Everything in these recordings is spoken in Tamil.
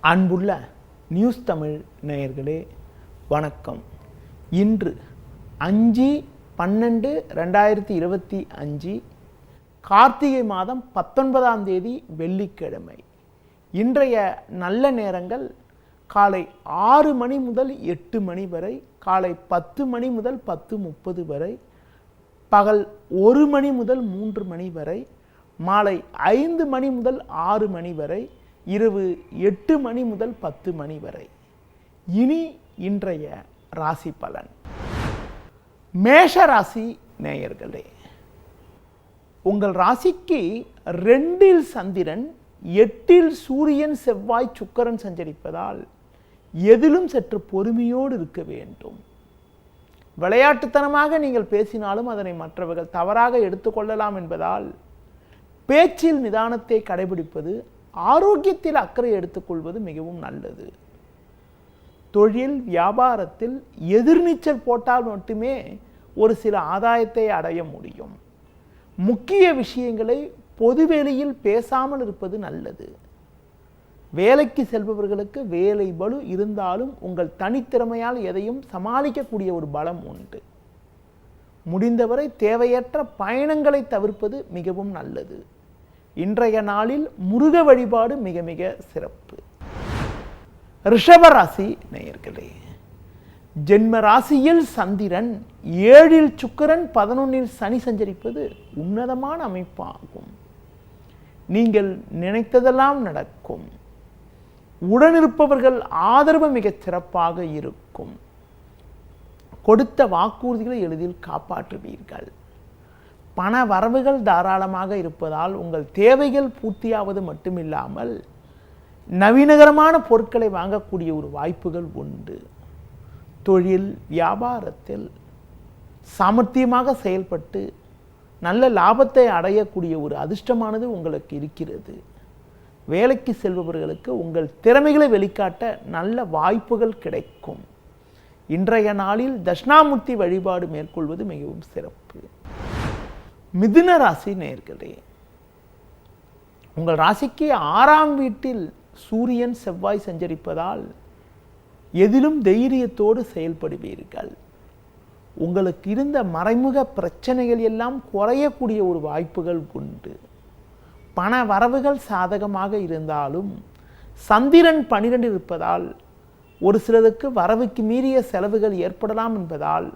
அன்புள்ள நியூஸ் தமிழ் நேயர்களே வணக்கம். இன்று 5/12/2025 கார்த்திகை மாதம் 19ஆம் தேதி வெள்ளிக்கிழமை. இன்றைய நல்ல நேரங்கள் காலை 6 மணி முதல் 8 மணி வரை, காலை 10 மணி முதல் 10:30 வரை, பகல் 1 மணி முதல் 3 மணி வரை, மாலை 5 மணி முதல் 6 மணி வரை, இரவு 8 மணி முதல் 10 மணி வரை. இனி இன்றைய ராசி பலன். மேஷ ராசி நேயர்களே, உங்கள் ராசிக்கு 2இல் சந்திரன், 8இல் சூரியன், செவ்வாய், சுக்கிரன் சஞ்சரிப்பதால் எதிலும் சற்று பொறுமையோடு இருக்க வேண்டும். விளையாட்டுத்தனமாக நீங்கள் பேசினாலும் அதனை மற்றவர்கள் தவறாக எடுத்துக்கொள்ளலாம் என்பதால் பேச்சில் நிதானத்தை கடைபிடிப்பது, ஆரோக்கியத்தில் அக்கறை எடுத்துக்கொள்வது மிகவும் நல்லது. தொழில் வியாபாரத்தில் எதிர்நீச்சல் போட்டால் மட்டுமே ஒரு சில ஆதாயத்தை அடைய முடியும். முக்கிய விஷயங்களை பொதுவெளியில் பேசாமல் இருப்பது நல்லது. வேலைக்கு செல்பவர்களுக்கு வேலை பளு இருந்தாலும் உங்கள் தனித்திறமையால் எதையும் சமாளிக்கக்கூடிய ஒரு பலம் உண்டு. முடிந்தவரை தேவையற்ற பயணங்களை தவிர்ப்பது மிகவும் நல்லது. இன்றைய நாளில் முருக வழிபாடு மிக மிக சிறப்பு. ரிஷப ராசி நேயர்களே, ஜென்ம ராசியில் சந்திரன், 7இல் சுக்கிரன், 11இல் சனி சஞ்சரிப்பது உன்னதமான அமைப்பாகும். நீங்கள் நினைத்ததெல்லாம் நடக்கும். உடனிருப்பவர்கள் ஆதரவு மிகச் சிறப்பாக இருக்கும். கொடுத்த வாக்குறுதிகளை எளிதில் காப்பாற்றுவீர்கள். பண வரவுகள் தாராளமாக இருப்பதால் உங்கள் தேவைகள் பூர்த்தியாவது மட்டுமில்லாமல் நவீனகரமான பொருட்களை வாங்கக்கூடிய ஒரு வாய்ப்புகள் உண்டு. தொழில் வியாபாரத்தில் சாமர்த்தியமாக செயல்பட்டு நல்ல லாபத்தை அடையக்கூடிய ஒரு அதிர்ஷ்டமானது உங்களுக்கு இருக்கிறது. வேலைக்கு செல்பவர்களுக்கு உங்கள் திறமைகளை வெளிக்காட்ட நல்ல வாய்ப்புகள் கிடைக்கும். இன்றைய நாளில் தட்சிணாமூர்த்தி வழிபாடு மேற்கொள்வது மிகவும் சிறப்பு. மிதுன ராசி நேயர்களே, உங்கள் ராசிக்கு 6ஆம் வீட்டில் சூரியன், செவ்வாய் சஞ்சரிப்பதால் எதிலும் தைரியத்தோடு செயல்படுவீர்கள். உங்களுக்கு இருந்த மறைமுக பிரச்சனைகள் எல்லாம் குறையக்கூடிய ஒரு வாய்ப்புகள் உண்டு. பண வரவுகள் சாதகமாக இருந்தாலும் சந்திரன் 12 இருப்பதால் ஒரு சிலருக்கு வரவுக்கு மீறிய செலவுகள் ஏற்படலாம் என்பதால்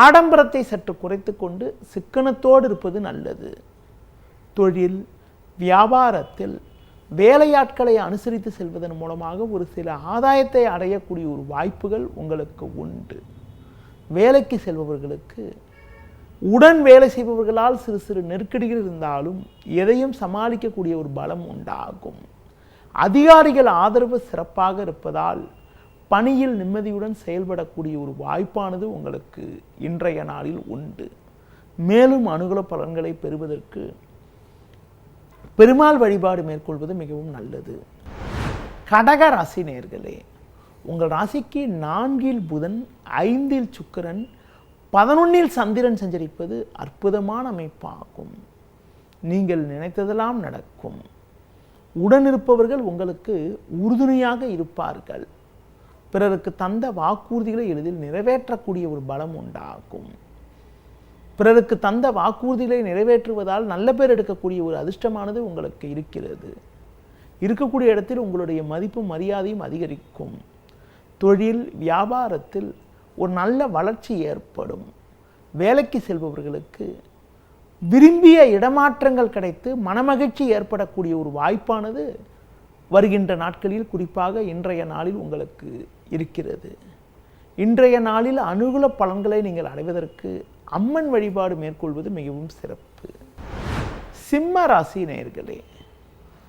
ஆடம்பரத்தை சற்று குறைத்து கொண்டு சிக்கனத்தோடு இருப்பது நல்லது. தொழில் வியாபாரத்தில் வேலையாட்களை அனுசரித்து செல்வதன் மூலமாக ஒரு சில ஆதாயத்தை அடையக்கூடிய ஒரு வாய்ப்புகள் உங்களுக்கு உண்டு. வேலைக்கு செல்பவர்களுக்கு உடன் வேலை செய்பவர்களால் சிறு சிறு நெருக்கடிகள் இருந்தாலும் எதையும் சமாளிக்கக்கூடிய ஒரு பலம் உண்டாகும். அதிகாரிகள் ஆதரவு சிறப்பாக இருப்பதால் பணியில் நிம்மதியுடன் செயல்படக்கூடிய ஒரு வாய்ப்பானது உங்களுக்கு இன்றைய நாளில் உண்டு. மேலும் அனுகூல பலன்களை பெறுவதற்கு பெருமாள் வழிபாடு மேற்கொள்வது மிகவும் நல்லது. கடக ராசி நேயர்களே, உங்கள் ராசிக்கு 4இல் புதன், 5இல் சுக்கிரன், 11இல் சந்திரன் சஞ்சரிப்பது அற்புதமான அமைப்பாகும். நீங்கள் நினைத்ததெல்லாம் நடக்கும். உடனிருப்பவர்கள் உங்களுக்கு உறுதுணையாக இருப்பார்கள். பிறருக்கு தந்த வாக்குறுதிகளை எளிதில் நிறைவேற்றக்கூடிய ஒரு பலம் உண்டாகும். பிறருக்கு தந்த வாக்குறுதிகளை நிறைவேற்றுவதால் நல்ல பேர் எடுக்கக்கூடிய ஒரு அதிர்ஷ்டமானது உங்களுக்கு இருக்கிறது. இருக்கக்கூடிய இடத்தில் உங்களுடைய மதிப்பும் மரியாதையும் அதிகரிக்கும். தொழில் வியாபாரத்தில் ஒரு நல்ல வளர்ச்சி ஏற்படும். வேலைக்கு செல்பவர்களுக்கு விரும்பிய இடமாற்றங்கள் கிடைத்து மனமகிழ்ச்சி ஏற்படக்கூடிய ஒரு வாய்ப்பானது வருகின்ற நாட்களில், குறிப்பாக இன்றைய நாளில் உங்களுக்கு இருக்கிறது. இன்றைய நாளில் அனுகூல பலன்களை நீங்கள் அடைவதற்கு அம்மன் வழிபாடு மேற்கொள்வது மிகவும் சிறப்பு. சிம்ம ராசி நேயர்களே,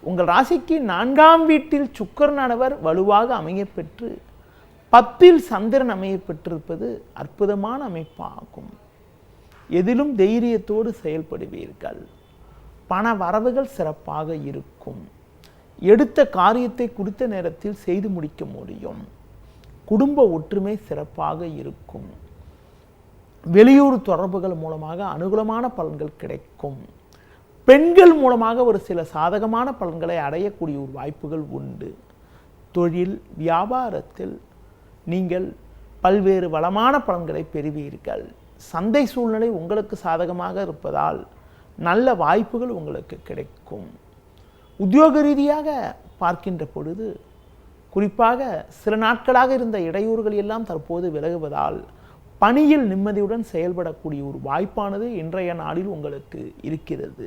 உங்கள் ராசிக்கு 4ஆம் வீட்டில் சுக்கிரனானவர் வலுவாக அமையப்பெற்று 10இல் சந்திரன் அமையப்பெற்றிருப்பது அற்புதமான அமைப்பாகும். எதிலும் தைரியத்தோடு செயல்படுவீர்கள். பண வரவுகள் சிறப்பாக இருக்கும். எடுத்த காரியத்தை குறித்த நேரத்தில் செய்து முடிக்க முடியும். குடும்ப ஒற்றுமை சிறப்பாக இருக்கும். வெளியூர் தொடர்புகள் மூலமாக அனுகூலமான பலன்கள் கிடைக்கும். பெண்கள் மூலமாக ஒரு சில சாதகமான பலன்களை அடையக்கூடிய ஒரு வாய்ப்புகள் உண்டு. தொழில் வியாபாரத்தில் நீங்கள் பல்வேறு வளமான பலன்களை பெறுவீர்கள். சந்தை சூழ்நிலை உங்களுக்கு சாதகமாக இருப்பதால் நல்ல வாய்ப்புகள் உங்களுக்கு கிடைக்கும். உத்தியோக ரீதியாக பார்க்கின்ற பொழுது குறிப்பாக சில நாட்களாக இருந்த இடையூறுகள் எல்லாம் தற்போது விலகுவதால் பணியில் நிம்மதியுடன் செயல்படக்கூடிய ஒரு வாய்ப்பானது இன்றைய நாளில் உங்களுக்கு இருக்கிறது.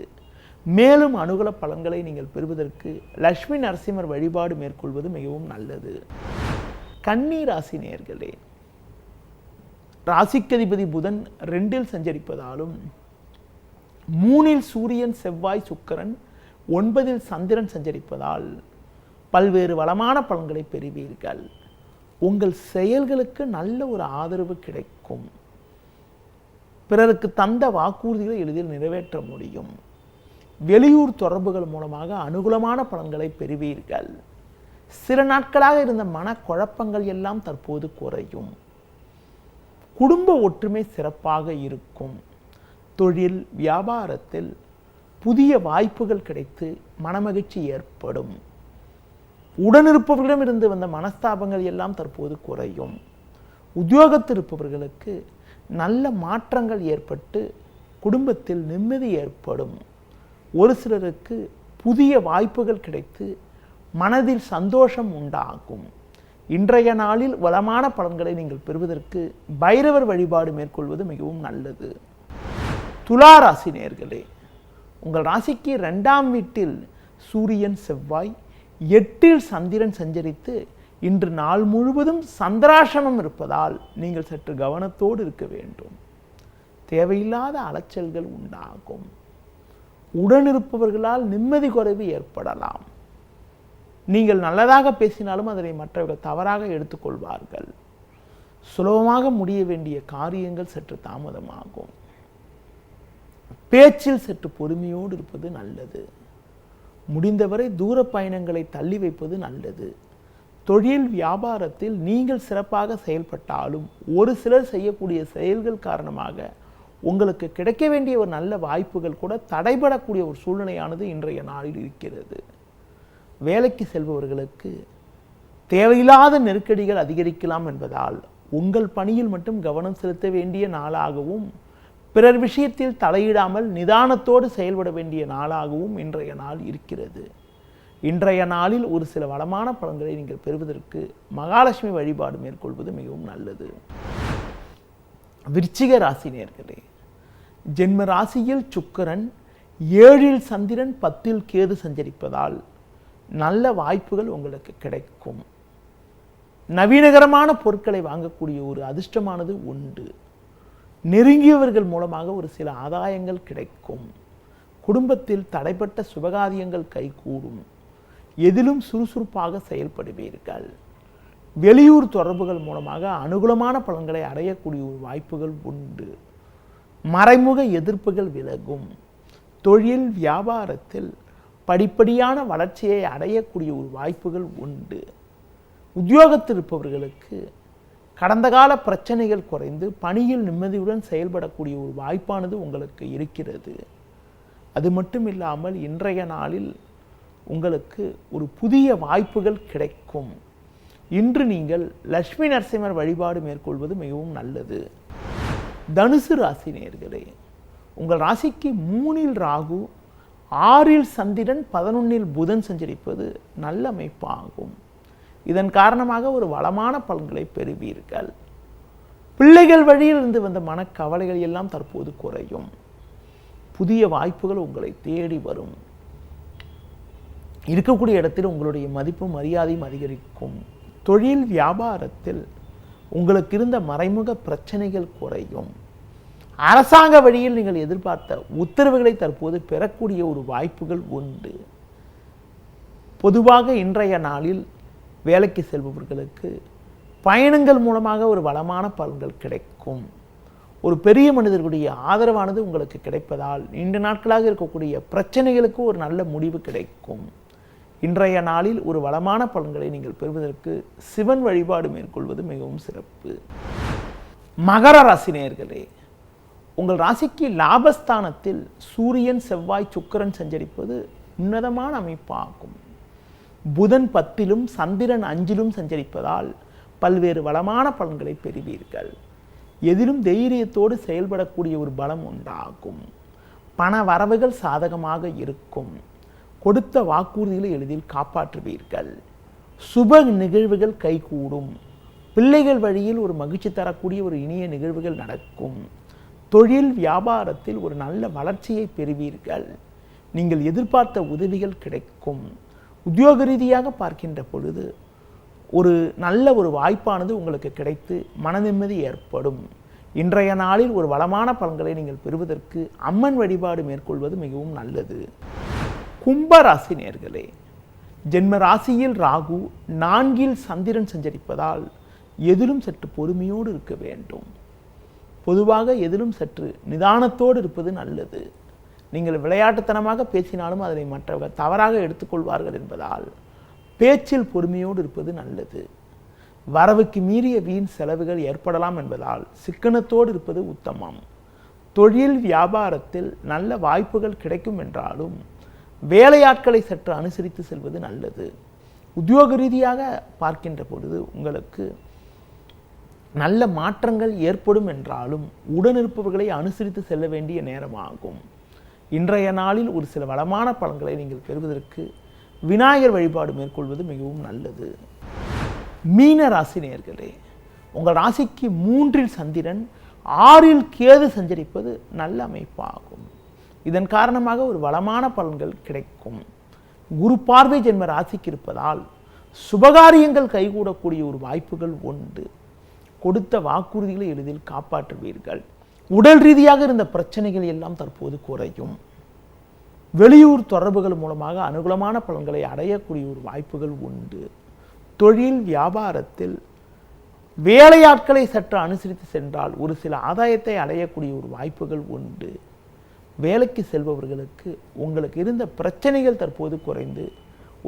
மேலும் அனுகூல பலன்களை நீங்கள் பெறுவதற்கு லட்சுமி நரசிம்மர் வழிபாடு மேற்கொள்வது மிகவும் நல்லது. கன்னி ராசி நேயர்களே, ராசிக்கதிபதி புதன் 2இல் சஞ்சரிப்பதாலும் 3இல் சூரியன் செவ்வாய் சுக்கிரன் 9இல் சந்திரன் சஞ்சரிப்பதால் பல்வேறு வளமான பலன்களை பெறுவீர்கள். உங்கள் செயல்களுக்கு நல்ல ஒரு ஆதரவு கிடைக்கும். பிறருக்கு தந்த வாக்குறுதிகளை எளிதில் நிறைவேற்ற முடியும். வெளியூர் தொடர்புகள் மூலமாக அனுகூலமான பலன்களை பெறுவீர்கள். சில நாட்களாக இருந்த மனக்குழப்பங்கள் எல்லாம் தற்போது குறையும். குடும்ப ஒற்றுமை சிறப்பாக இருக்கும். தொழில் வியாபாரத்தில் புதிய வாய்ப்புகள் கிடைத்து மனமகிழ்ச்சி ஏற்படும். உடனிருப்பவர்களிடம் இருந்து வந்த மனஸ்தாபங்கள் எல்லாம் தற்போது குறையும். உத்தியோகத்தில் இருப்பவர்களுக்கு நல்ல மாற்றங்கள் ஏற்பட்டு குடும்பத்தில் நிம்மதி ஏற்படும். ஒரு சிலருக்கு புதிய வாய்ப்புகள் கிடைத்து மனதில் சந்தோஷம் உண்டாகும். இன்றைய நாளில் வளமான பலன்களை நீங்கள் பெறுவதற்கு பைரவர் வழிபாடு மேற்கொள்வது மிகவும் நல்லது. துலா ராசி நேயர்களே, உங்கள் ராசிக்கு 2ஆம் வீட்டில் சூரியன் செவ்வாய் 8இல் சந்திரன் சஞ்சரித்து இன்று நாள் முழுவதும் சந்திராசிரமம் இருப்பதால் நீங்கள் சற்று கவனத்தோடு இருக்க வேண்டும். தேவையில்லாத அலைச்சல்கள் உண்டாகும். உடனிருப்பவர்களால் நிம்மதி குறைவு ஏற்படலாம். நீங்கள் நல்லதாக பேசினாலும் அதனை மற்றவர்கள் தவறாக எடுத்துக்கொள்வார்கள். சுலபமாக முடிய வேண்டிய காரியங்கள் சற்று தாமதமாகும். பேச்சில் சற்று பொறுமையோடு இருப்பது நல்லது. முடிந்தவரை தூர பயணங்களை தள்ளி வைப்பது நல்லது. தொழில் வியாபாரத்தில் நீங்கள் சிறப்பாக செயல்பட்டாலும் ஒரு சிலர் செய்யக்கூடிய செயல்கள் காரணமாக உங்களுக்கு கிடைக்க வேண்டிய ஒரு நல்ல வாய்ப்புகள் கூட தடைபடக்கூடிய ஒரு சூழ்நிலையானது இன்றைய நாளில் இருக்கிறது. வேலைக்கு செல்பவர்களுக்கு தேவையில்லாத நெருக்கடிகள் அதிகரிக்கலாம் என்பதால் உங்கள் பணியில் மட்டும் கவனம் செலுத்த வேண்டிய நாளாகவும் பிறர் விஷயத்தில் தலையிடாமல் நிதானத்தோடு செயல்பட வேண்டிய நாளாகவும் இன்றைய நாள் இருக்கிறது. இன்றைய நாளில் ஒரு சில வளமான பலன்களை நீங்கள் பெறுவதற்கு மகாலட்சுமி வழிபாடு மேற்கொள்வது மிகவும் நல்லது. விருச்சிக ராசி நேயர்களே, ஜென்ம ராசியில் சுக்கிரன் 7இல் சந்திரன் 10இல் கேது சஞ்சரிப்பதால் நல்ல வாய்ப்புகள் உங்களுக்கு கிடைக்கும். நவீனகரமான பொருட்களை வாங்கக்கூடிய ஒரு அதிர்ஷ்டமானது உண்டு. நெருங்கியவர்கள் மூலமாக ஒரு சில ஆதாயங்கள் கிடைக்கும். குடும்பத்தில் தடைப்பட்ட சுபகாரியங்கள் கைகூடும். எதிலும் சுறுசுறுப்பாக செயல்படுவீர்கள். வெளியூர் தொடர்புகள் மூலமாக அனுகூலமான பலன்களை அடையக்கூடிய ஒரு வாய்ப்புகள் உண்டு. மறைமுக எதிர்ப்புகள் விலகும். தொழில் வியாபாரத்தில் படிப்படியான வளர்ச்சியை அடையக்கூடிய ஒரு வாய்ப்புகள் உண்டு. உத்தியோகத்தில் இருப்பவர்களுக்கு கடந்த கால பிரச்சனைகள் குறைந்து பணியில் நிம்மதியுடன் செயல்படக்கூடிய ஒரு வாய்ப்பானது உங்களுக்கு இருக்கிறது. அது மட்டும் இல்லாமல் இன்றைய நாளில் உங்களுக்கு ஒரு புதிய வாய்ப்புகள் கிடைக்கும். இன்று நீங்கள் லட்சுமி நரசிம்மர் வழிபாடு மேற்கொள்வது மிகவும் நல்லது. தனுசு ராசி நேயர்களே, உங்கள் ராசிக்கு 3இல் ராகு 6இல் சந்திரன் 11இல் புதன் சஞ்சரிப்பது நல்ல அமைப்பாகும். இதன் காரணமாக ஒரு வளமான பலன்களை பெறுவீர்கள். பிள்ளைகள் வழியில் இருந்து வந்த மனக்கவலைகள் எல்லாம் தற்போது குறையும். புதிய வாய்ப்புகள் உங்களை தேடி வரும். இருக்கக்கூடிய இடத்தில் உங்களுடைய மதிப்பும் மரியாதையும் அதிகரிக்கும். தொழில் வியாபாரத்தில் உங்களுக்கு இருந்த மறைமுக பிரச்சனைகள் குறையும். அரசாங்க வழியில் நீங்கள் எதிர்பார்த்த உத்தரவுகளை தற்போது பெறக்கூடிய ஒரு வாய்ப்புகள் உண்டு. பொதுவாக இன்றைய நாளில் வேலைக்கு செல்பவர்களுக்கு பயணங்கள் மூலமாக ஒரு வளமான பலன்கள் கிடைக்கும். ஒரு பெரிய மனிதர்களுடைய ஆதரவானது உங்களுக்கு கிடைப்பதால் நீண்ட நாட்களாக இருக்கக்கூடிய பிரச்சனைகளுக்கு ஒரு நல்ல முடிவு கிடைக்கும். இன்றைய நாளில் ஒரு வளமான பலன்களை நீங்கள் பெறுவதற்கு சிவன் வழிபாடு மேற்கொள்வது மிகவும் சிறப்பு. மகர ராசி நேயர்களே, உங்கள் ராசிக்கு லாபஸ்தானத்தில் சூரியன் செவ்வாய் சுக்கிரன் சஞ்சரிப்பது உன்னதமான அமைப்பாகும். புதன் 10லும் சந்திரன் 5லும் சஞ்சரிப்பதால் பல்வேறு வளமான பலன்களை பெறுவீர்கள். எதிலும் தைரியத்தோடு செயல்படக்கூடிய ஒரு பலம் உண்டாகும். பண வரவுகள் சாதகமாக இருக்கும். கொடுத்த வாக்குறுதிகளை எளிதில் காப்பாற்றுவீர்கள். சுப நிகழ்வுகள் கைகூடும். பிள்ளைகள் வழியில் ஒரு மகிழ்ச்சி தரக்கூடிய ஒரு இனிய நிகழ்வுகள் நடக்கும். தொழில் வியாபாரத்தில் ஒரு நல்ல வளர்ச்சியை பெறுவீர்கள். நீங்கள் எதிர்பார்த்த உதவிகள் கிடைக்கும். உத்தியோக ரீதியாக பார்க்கின்ற பொழுது ஒரு நல்ல ஒரு வாய்ப்பானது உங்களுக்கு கிடைத்து மன நிம்மதி ஏற்படும். இன்றைய நாளில் ஒரு வளமான பலன்களை நீங்கள் பெறுவதற்கு அம்மன் வழிபாடு மேற்கொள்வது மிகவும் நல்லது. கும்பராசி நேயர்களே, ஜென்ம ராசியில் ராகு 4ல் சந்திரன் சஞ்சரிப்பதால் எதிலும் சற்று பொறுமையோடு இருக்க வேண்டும். பொதுவாக எதிலும் சற்று நிதானத்தோடு இருப்பது நல்லது. நீங்கள் விளையாட்டுத்தனமாக பேசினாலும் அதனை மற்றவர்கள் தவறாக எடுத்துக்கொள்வார்கள் என்பதால் பேச்சில் பொறுமையோடு இருப்பது நல்லது. வரவுக்கு மீறிய வீண் செலவுகள் ஏற்படலாம் என்பதால் சிக்கனத்தோடு இருப்பது உத்தமம். தொழில் வியாபாரத்தில் நல்ல வாய்ப்புகள் கிடைக்கும் என்றாலும் வேலையாட்களை சற்று அனுசரித்து செல்வது நல்லது. உத்தியோக ரீதியாக பார்க்கின்ற பொழுது உங்களுக்கு நல்ல மாற்றங்கள் ஏற்படும் என்றாலும் உடனிருப்பவர்களை அனுசரித்து செல்ல வேண்டிய நேரமாகும். இன்றைய நாளில் ஒரு சில வளமான பலன்களை நீங்கள் பெறுவதற்கு விநாயகர் வழிபாடு மேற்கொள்வது மிகவும் நல்லது. மீன ராசி நேயர்களே, உங்கள் ராசிக்கு 3ல் சந்திரன் 6ல் கேது சஞ்சரிப்பது நல்ல அமைப்பாகும். இதன் காரணமாக ஒரு வளமான பலன்கள் கிடைக்கும். குரு பார்வை ஜென்ம ராசிக்கு இருப்பதால் சுபகாரியங்கள் கைகூடக்கூடிய ஒரு வாய்ப்புகள் உண்டு. கொடுத்த வாக்குறுதிகளை எளிதில் காப்பாற்றுவீர்கள். உடல் ரீதியாக இருந்த பிரச்சனைகள் எல்லாம் தற்போது குறையும். வெளியூர் தொடர்புகள் மூலமாக அனுகூலமான பலன்களை அடையக்கூடிய ஒரு வாய்ப்புகள் உண்டு. தொழில் வியாபாரத்தில் வேலையாட்களை சற்று அனுசரித்து சென்றால் ஒரு சில ஆதாயத்தை அடையக்கூடிய ஒரு வாய்ப்புகள் உண்டு. வேலைக்கு செல்பவர்களுக்கு உங்களுக்கு இருந்த பிரச்சனைகள் தற்போது குறைந்து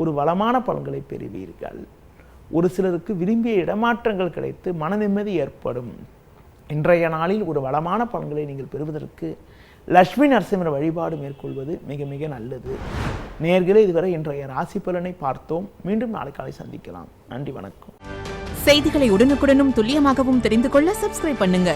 ஒரு வளமான பலன்களை பெறுவீர்கள். ஒரு சிலருக்கு விரும்பிய இடமாற்றங்கள் கிடைத்து மன நிம்மதி ஏற்படும். இன்றைய நாளில் ஒரு வளமான பலன்களை நீங்கள் பெறுவதற்கு லட்சுமி நரசிம்மர் வழிபாடு மேற்கொள்வது மிக மிக நல்லது. நேயர்களே, இதுவரை இன்றைய ராசி பலனை பார்த்தோம். மீண்டும் நாளை காலை சந்திக்கலாம். நன்றி, வணக்கம். செய்திகளை உடனுக்குடனும் துல்லியமாகவும் தெரிந்து கொள்ள சப்ஸ்கிரைப் பண்ணுங்க.